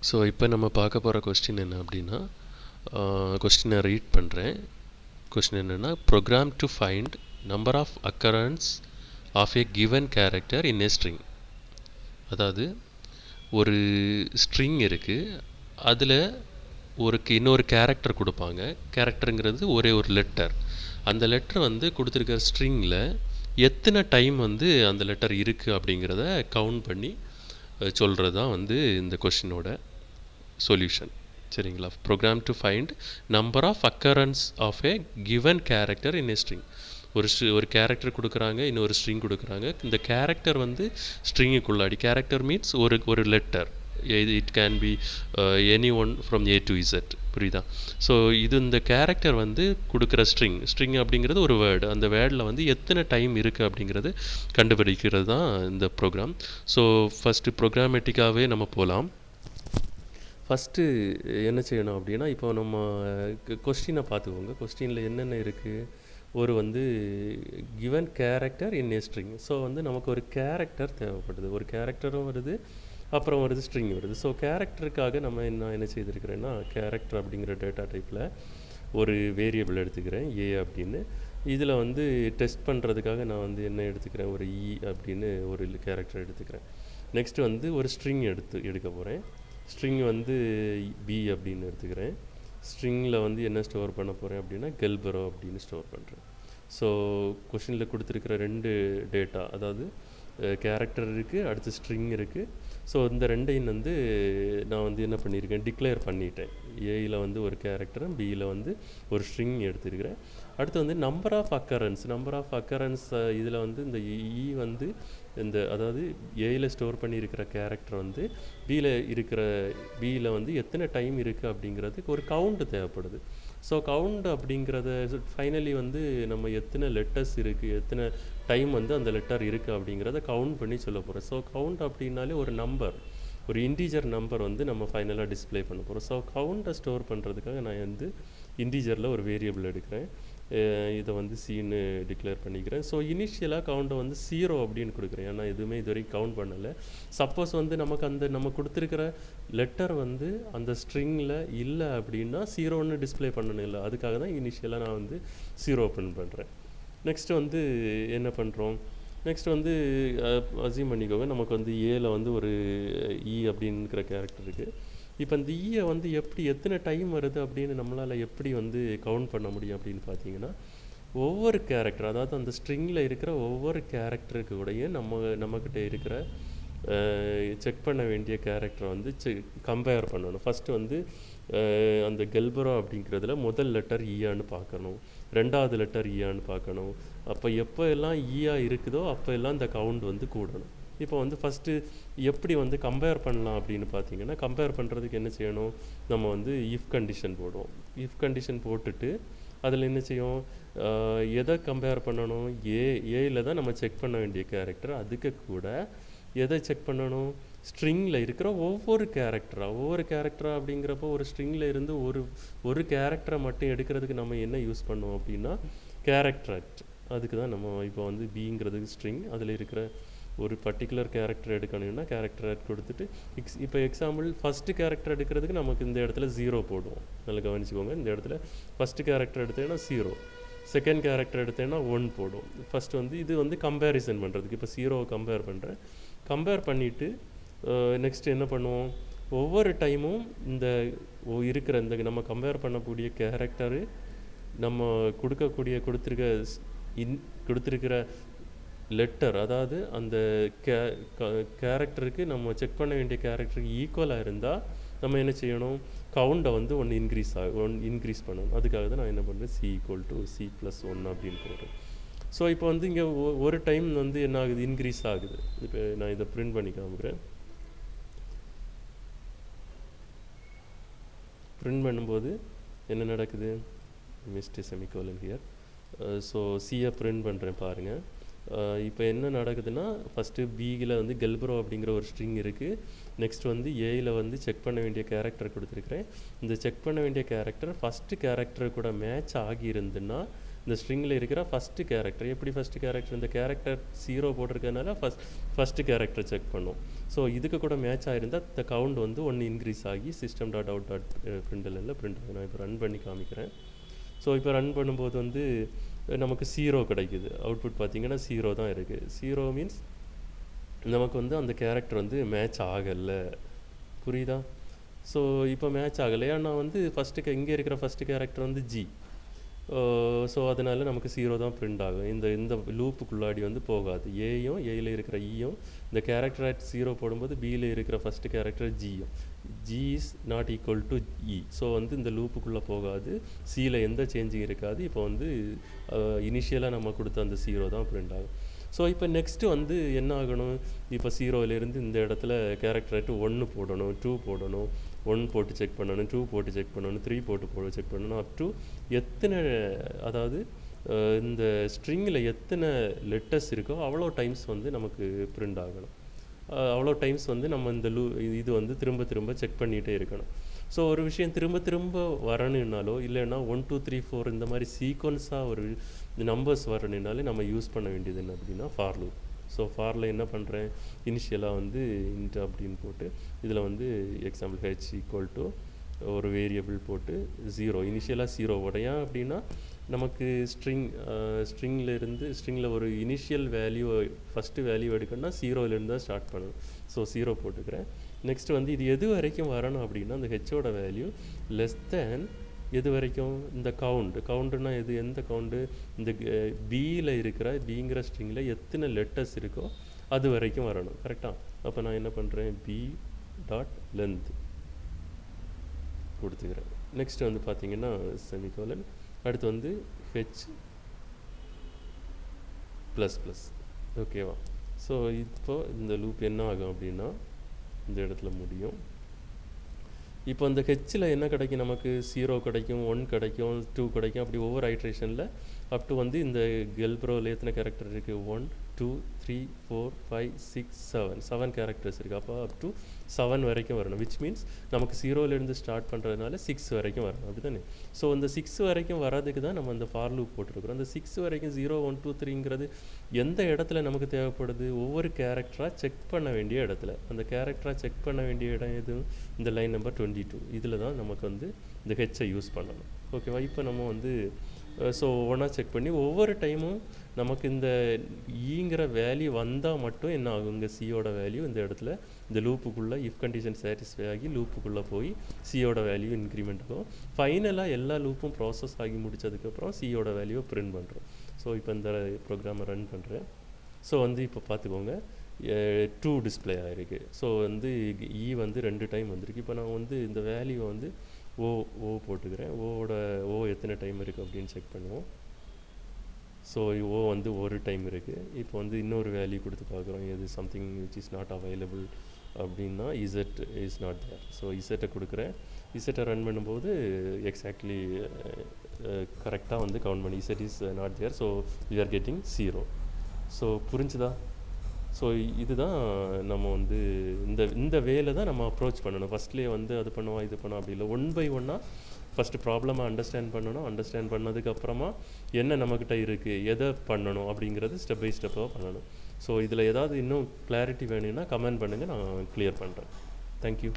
So இப்போ நம்ம பார்க்க போகிற கொஸ்டின் என்ன அப்படின்னா, கொஸ்டினை ரீட் பண்ணுறேன். கொஸ்டின் என்னென்னா, program to find number of occurrence of a given character in a string. அதாவது ஒரு ஸ்ட்ரிங் இருக்குது, அதில் இன்னொரு கேரக்டர் கொடுப்பாங்க. கேரக்டருங்கிறது ஒரே ஒரு லெட்டர். அந்த லெட்டர் வந்து கொடுத்துருக்கிற ஸ்ட்ரிங்கில் எத்தனை டைம் வந்து அந்த லெட்டர் இருக்குது அப்படிங்கிறத கவுண்ட் பண்ணி சொல்கிறது தான் வந்து இந்த கொஷினோட சொல்யூஷன். சரிங்களா? Program to find number of occurrence of a given character in a string. ஒரு கேரக்டர் கொடுக்குறாங்க, இன்னொரு ஸ்ட்ரிங் கொடுக்குறாங்க. இந்த கேரக்டர் வந்து ஸ்ட்ரிங்குக்குள்ளாடி, கேரக்டர் மீன்ஸ் ஒரு letter, it can be any one from A to Z. புரியுதா? ஸோ இந்த கேரக்டர் வந்து கொடுக்குற ஸ்ட்ரிங் அப்படிங்கிறது ஒரு வேர்டு. அந்த வேர்டில் வந்து எத்தனை டைம் இருக்குது அப்படிங்கிறது கண்டுபிடிக்கிறது தான் இந்த ப்ரோக்ராம். ஸோ ஃபஸ்ட்டு ப்ரோக்ராமேட்டிக்காகவே நம்ம போகலாம். ஃபஸ்ட்டு என்ன செய்யணும் அப்படின்னா, இப்போ நம்ம கொஸ்டினை பார்த்துக்கோங்க. கொஸ்டினில் என்னென்ன இருக்குது? ஒரு வந்து given character in a string. So வந்து நமக்கு ஒரு கேரக்டர் தேவைப்படுது. ஒரு கேரக்டரும் வருது, அப்புறம் வருது ஸ்ட்ரிங் வருது. ஸோ கேரக்டருக்காக நான் என்ன செய்திருக்கிறேன்னா, கேரக்டர் அப்படிங்கிற டேட்டா டைப்பில் ஒரு வேரியபிள் எடுத்துக்கிறேன், ஏ அப்படின்னு. இதில் வந்து டெஸ்ட் பண்ணுறதுக்காக நான் வந்து என்ன எடுத்துக்கிறேன், ஒரு இ அப்படின்னு ஒரு கேரக்டர் எடுத்துக்கிறேன். நெக்ஸ்ட் வந்து ஒரு ஸ்ட்ரிங் எடுக்க போகிறேன். ஸ்ட்ரிங் வந்து பி அப்படின்னு எடுத்துக்கிறேன். ஸ்ட்ரிங்கில் வந்து என்ன ஸ்டோர் பண்ண போகிறேன் அப்படின்னா, கெல்பரோ அப்படின்னு ஸ்டோர் பண்ணுறேன். ஸோ கொஷினில் கொடுத்துருக்கிற ரெண்டு டேட்டா, அதாவது கேரக்டர் இருக்குது, அடுத்து ஸ்ட்ரிங் இருக்குது. ஸோ இந்த ரெண்டையும் வந்து நான் வந்து என்ன பண்ணியிருக்கேன், டிக்ளேர் பண்ணிட்டேன். ஏயில் வந்து ஒரு கேரக்டரும், பியில் வந்து ஒரு ஸ்ட்ரிங் எடுத்துருக்கிறேன். அடுத்து வந்து நம்பர் ஆஃப் அக்கரன்ஸ் இதில் வந்து இந்த இ வந்து அதாவது ஏயில் ஸ்டோர் பண்ணியிருக்கிற கேரக்டர் வந்து பியில் வந்து எத்தனை டைம் இருக்குது அப்படிங்கிறதுக்கு ஒரு கவுண்ட் தேவைப்படுது. ஸோ கவுண்ட் அப்படிங்கிறத ஃபைனலி வந்து நம்ம எத்தனை லெட்டர்ஸ் இருக்குது, எத்தனை டைம் வந்து அந்த லெட்டர் இருக்குது அப்படிங்கிறத கவுண்ட் பண்ணி சொல்ல போகிறோம். ஸோ கவுண்ட் அப்படின்னாலே ஒரு நம்பர், ஒரு இன்டீஜர் நம்பர் வந்து நம்ம ஃபைனலாக டிஸ்பிளே பண்ண போகிறோம். ஸோ கவுண்ட்டை ஸ்டோர் பண்ணுறதுக்காக நான் வந்து இன்டீஜரில் ஒரு வேரியபிள் எடுக்கிறேன். இதை வந்து சீன்னு டிக்ளேர் பண்ணிக்கிறேன். ஸோ இனிஷியலாக கவுண்ட்டை வந்து 0 அப்படின்னு கொடுக்குறேன். ஏன்னா எதுவுமே இது வரைக்கும் கவுண்ட் பண்ணலை. சப்போஸ் வந்து நமக்கு நம்ம கொடுத்துருக்கிற லெட்டர் வந்து அந்த ஸ்ட்ரிங்கில் இல்லை அப்படின்னா 0ன்னு டிஸ்பிளே பண்ணணும் இல்லை, அதுக்காக தான் இனிஷியலாக நான் வந்து 0 ஓப்பன் பண்ணுறேன். நெக்ஸ்ட் வந்து என்ன பண்ணுறோம், நெக்ஸ்ட் வந்து அசியூம் பண்ணிக்கோங்க, நமக்கு வந்து ஏல வந்து ஒரு இ அப்படிங்கிற கேரக்டர் இருக்குது. இப்போ இந்த ஈயை வந்து எத்தனை டைம் வருது அப்படின்னு நம்மளால் எப்படி வந்து கவுண்ட் பண்ண முடியும் அப்படின்னு பார்த்தீங்கன்னா, ஒவ்வொரு கேரக்டர், அதாவது அந்த ஸ்ட்ரிங்கில் இருக்கிற ஒவ்வொரு கேரக்டருக்கு கூடயே நம்மக்கிட்ட இருக்கிற செக் பண்ண வேண்டிய கேரக்டரை வந்து கம்பேர் பண்ணணும். ஃபஸ்ட்டு வந்து அந்த கெல்பரோ அப்படிங்கிறதுல முதல் லெட்டர் ஈயான்னு பார்க்கணும், ரெண்டாவது லெட்டர் ஈயான்னு பார்க்கணும். அப்போ எப்போ எல்லாம் ஈயா இருக்குதோ அப்போ எல்லாம் இந்த கவுண்ட் வந்து கூடணும். இப்போ வந்து ஃபஸ்ட்டு எப்படி வந்து கம்பேர் பண்ணலாம் அப்படின்னு பார்த்தீங்கன்னா, கம்பேர் பண்ணுறதுக்கு என்ன செய்யணும், நம்ம வந்து இஃப் கண்டிஷன் போடுவோம். இஃப் கண்டிஷன் போட்டுட்டு அதில் என்ன செய்யும், எதை கம்பேர் பண்ணணும், ஏயில் தான் நம்ம செக் பண்ண வேண்டிய கேரக்டர். அதுக்கு கூட எதை செக் பண்ணணும், ஸ்ட்ரிங்கில் இருக்கிற ஒவ்வொரு கேரக்டரா அப்படிங்கிறப்போ ஒரு ஸ்ட்ரிங்கில் இருந்து ஒரு கேரக்டரை மட்டும் எடுக்கிறதுக்கு நம்ம என்ன யூஸ் பண்ணுவோம் அப்படின்னா, கேரக்டர் ஆக்ட். அதுக்கு தான் நம்ம இப்போ வந்து பிங்கிறதுக்கு ஸ்ட்ரிங், அதில் இருக்கிற ஒரு பர்டிகுலர் கேரக்டர் எடுக்கணும்னா கேரக்டர் ஆட் கொடுத்துட்டு இப்போ எக்ஸாம்பிள் ஃபஸ்ட்டு கேரக்டர் எடுக்கிறதுக்கு நமக்கு இந்த இடத்துல 0 போடுவோம். நல்லா கவனிச்சுக்கோங்க, இந்த இடத்துல ஃபஸ்ட்டு கேரக்டர் எடுத்தேன்னா 0, செகண்ட் கேரக்டர் எடுத்தேன்னா 1 போடுவோம். ஃபஸ்ட்டு வந்து இது வந்து கம்பேரிசன் பண்ணுறதுக்கு. இப்போ 0வை கம்பேர் பண்ணுறேன். கம்பேர் பண்ணிவிட்டு நெக்ஸ்ட் என்ன பண்ணுவோம், ஒவ்வொரு டைமும் இருக்கிற நம்ம கம்பேர் பண்ணக்கூடிய கேரக்டரு நம்ம கொடுத்துருக்கிற லெட்டர், அதாவது அந்த கேரக்டருக்கு நம்ம செக் பண்ண வேண்டிய கேரக்டருக்கு ஈக்குவலாக இருந்தால் நம்ம என்ன செய்யணும், கவுண்டை வந்து இன்க்ரீஸ் பண்ணணும். அதுக்காக தான் நான் என்ன பண்ணுறேன், C=C+1 அப்படின்னு போடுறேன். ஸோ இப்போ வந்து இங்கே ஒரு டைம் வந்து என்ன ஆகுது, இன்க்ரீஸ் ஆகுது. இப்போ நான் இதை பிரிண்ட் பண்ணி காமிக்கிறேன். பிரிண்ட் பண்ணும்போது என்ன நடக்குது, மிஸ்ட் செமிகோலன் ஹியர். ஸோ சியை பிரிண்ட் பண்ணுறேன் பாருங்கள். இப்போ என்ன நடக்குதுன்னா, ஃபஸ்ட்டு பியில் வந்து கெல்பரோ அப்படிங்கிற ஒரு ஸ்ட்ரிங் இருக்குது. நெக்ஸ்ட் வந்து ஏயில் வந்து செக் பண்ண வேண்டிய கேரக்டர் கொடுத்துருக்குறேன். இந்த செக் பண்ண வேண்டிய கேரக்டர் ஃபஸ்ட்டு கேரக்டர் கூட மேட்ச் ஆகியிருந்துன்னா இந்த ஸ்ட்ரிங்கில் இருக்கிற ஃபஸ்ட்டு கேரக்டர். எப்படி ஃபஸ்ட்டு கேரக்டர்? இந்த கேரக்டர் 0 போட்டிருக்கனால ஃபஸ்ட்டு கேரக்டர் செக் பண்ணும். ஸோ இதுக்கு கூட மேட்ச் ஆகிருந்தால் இந்த கவுண்ட் வந்து 1 இன்க்ரீஸ் ஆகி சிஸ்டம் டாட் அவுட் டாட் பிரிண்டலில் பிரிண்ட் ஆகும். நான் இப்போ ரன் பண்ணி காமிக்கிறேன். ஸோ இப்போ ரன் பண்ணும்போது வந்து நமக்கு 0 கிடைக்குது. அவுட்புட் பார்த்திங்கன்னா 0 தான் இருக்குது. 0 மீன்ஸ் நமக்கு வந்து அந்த கேரக்டர் வந்து மேட்ச் ஆகலை. புரியுதா? ஸோ இப்போ மேட்ச் ஆகலை. ஏன்னா வந்து இங்கே இருக்கிற ஃபஸ்ட்டு கேரக்டர் வந்து ஜி. ஸோ அதனால் நமக்கு 0 தான் பிரிண்ட் ஆகும். இந்த லூப்புக்குள்ளாடி வந்து போகாது. ஏயில் இருக்கிற ஈயும் இந்த கேரக்டர் அட் 0 போடும்போது பியில் இருக்கிற ஃபஸ்ட்டு கேரக்டர் ஜியும். G is not equal to E. So வந்து இந்த லூப்புக்குள்ளே போகாது. சியில் எந்த சேஞ்சிங் இருக்காது. இப்போ வந்து இனிஷியலாக நம்ம கொடுத்த அந்த 0 தான் பிரிண்ட் ஆகும். ஸோ இப்போ நெக்ஸ்ட்டு வந்து என்ன ஆகணும்? இப்போ 0லேருந்து இந்த இடத்துல கேரக்டர் அட் 1 போடணும், 2 போடணும், 1 போட்டு செக் பண்ணணும், 2 போட்டு செக் பண்ணணும், 3 போட்டு செக் பண்ணணும். அப் டு எத்தனை, அதாவது இந்த ஸ்ட்ரிங்கில் எத்தனை லெட்டர்ஸ் இருக்கோ அவ்வளோ டைம்ஸ் வந்து நமக்கு பிரிண்ட் ஆகணும். அவ்வளோ டைம்ஸ் வந்து நம்ம இது வந்து திரும்ப திரும்ப செக் பண்ணிகிட்டே இருக்கணும். ஸோ ஒரு விஷயம் திரும்ப திரும்ப வரணுன்னாலோ இல்லைன்னா 1 2 3 4 இந்த மாதிரி சீக்வன்ஸாக ஒரு நம்பர்ஸ் வரணுன்னாலே நம்ம யூஸ் பண்ண வேண்டியது என்ன அப்படின்னா ஃபார் லூப். ஸோ ஃபாரில் என்ன பண்ணுறேன்? இனிஷியலாக வந்து இன்ட் அப்படின்னு போட்டு இதில் வந்து எக்ஸாம்பிள் ஹெச் ஈக்குவல் டு ஒரு வேரியபிள் போட்டு 0 இனிஷியலாக 0 உடையான் அப்படின்னா நமக்கு ஸ்ட்ரிங்கில் ஒரு இனிஷியல் வேல்யூ ஃபஸ்ட்டு வேல்யூ எடுக்கணும்னா 0லேருந்து தான் ஸ்டார்ட் பண்ணணும். ஸோ 0 போட்டுக்கிறேன். நெக்ஸ்ட் வந்து இது எது வரைக்கும் வரணும் அப்படின்னா அந்த ஹெச்சோட வேல்யூ லெஸ் தேன் எது வரைக்கும்? இந்த கவுண்டுனா எந்த கவுண்டு? இந்த பியில் இருக்கிற பிங்கிற ஸ்ட்ரிங்கில் எத்தனை லெட்டர்ஸ் இருக்கோ அது வரைக்கும் வரணும். கரெக்டாக? அப்போ நான் என்ன பண்ணுறேன்? பி டாட் லென்த் கொடுத்துக்கிறேன். நெக்ஸ்ட் வந்து பார்த்தீங்கன்னா செமிகோலன். அடுத்து வந்து ஹெச் ப்ளஸ் ப்ளஸ். ஓகேவா? ஸோ இப்போ இந்த லூப் என்ன ஆகும் அப்படின்னா இந்த இடத்துல முடியும். இப்போ அந்த ஹெச்சில் என்ன கிடைக்கும்? நமக்கு 0 கிடைக்கும், 1 கிடைக்கும், 2 கிடைக்கும். அப்படி ஒவ்வொரு ஐட்ரேஷனில் அப் டு வந்து இந்த கெல்ப்ரோவில் எத்தனை கேரக்டர் இருக்குது? 1 2 3 4 5 6 7 கேரக்டர்ஸ் இருக்குது. அப்போ அப் டு 7 வரைக்கும் வரணும். விச் மீன்ஸ் நமக்கு 0லேருந்து ஸ்டார்ட் பண்ணுறதுனால 6 வரைக்கும் வரணும். அப்படிதானே? ஸோ அந்த 6 வரைக்கும் வர்றதுக்கு தான் நம்ம அந்த ஃபார் லூப் போட்டிருக்கிறோம். அந்த 6 வரைக்கும் 0 1 2 3ங்கிறது எந்த இடத்துல நமக்கு தேவைப்படுது? ஒவ்வொரு கேரக்டராக செக் பண்ண வேண்டிய இடத்துல. அந்த கேரக்டராக செக் பண்ண வேண்டிய இடம் எது? இந்த லைன் நம்பர் 22. இதில் தான் நமக்கு வந்து இந்த ஹெச்சை யூஸ் பண்ணணும். ஓகேவா? இப்போ நம்ம வந்து ஸோ ஒவ்வொன்றா செக் பண்ணி ஒவ்வொரு டைமும் நமக்கு இந்த ஈங்கிற வேல்யூ வந்தால் மட்டும் என்ன ஆகும்? இங்கே சியோட வேல்யூ இந்த இடத்துல இந்த லூப்புக்குள்ளே இஃப் கண்டிஷன் சாட்டிஸ்ஃபை ஆகி லூப்புக்குள்ளே போய் சியோட வேல்யூ இன்க்ரிமெண்ட் ஆகும். ஃபைனலாக எல்லா லூப்பும் ப்ராசஸ் ஆகி முடித்ததுக்கப்புறம் சியோட வேல்யூவை பிரிண்ட் பண்ணுறோம். ஸோ இப்போ இந்த ப்ரோக்ராமை ரன் பண்ணுறேன். ஸோ வந்து இப்போ பார்த்துக்கோங்க 2 டிஸ்பிளே ஆகிருக்கு. ஸோ வந்து இ வந்து 2 டைம் வந்திருக்கு. இப்போ நான் வந்து இந்த வேல்யூவை வந்து ஓ போட்டுக்கிறேன். ஓ எத்தனை டைம் இருக்குது அப்படின்னு செக் பண்ணுவோம். ஸோ ஓ வந்து ஒரு டைம் இருக்குது. இப்போ வந்து இன்னொரு வேல்யூ கொடுத்து பார்க்குறோம். எது something which is not available அப்படின்னா Z is not there. So இசட்டை கொடுக்குறேன். இசட்டை ரன் பண்ணும்போது எக்ஸாக்ட்லி கரெக்டாக வந்து கவுண்ட் பண்ணி Z is not there. So we are getting 0. So புரிஞ்சுதா? ஸோ இதுதான் நம்ம வந்து இந்த வேலை தான் நம்ம அப்ரோச் பண்ணணும். ஃபஸ்ட்லேயே வந்து அது பண்ணுவோம் இது பண்ணுவோம் அப்படி இல்லை. 1 by 1 ஃபஸ்ட்டு ப்ராப்ளமை அண்டர்ஸ்டாண்ட் பண்ணணும். அண்டர்ஸ்டாண்ட் பண்ணதுக்கப்புறமா என்ன நம்மக்கிட்ட இருக்குது, எதை பண்ணணும் அப்படிங்கிறது ஸ்டெப் பை ஸ்டெப்பாக பண்ணணும். ஸோ இதில் ஏதாவது இன்னும் கிளாரிட்டி வேணும்னா கமெண்ட் பண்ணுங்கள், நான் கிளியர் பண்ணுறேன். தேங்க்யூ.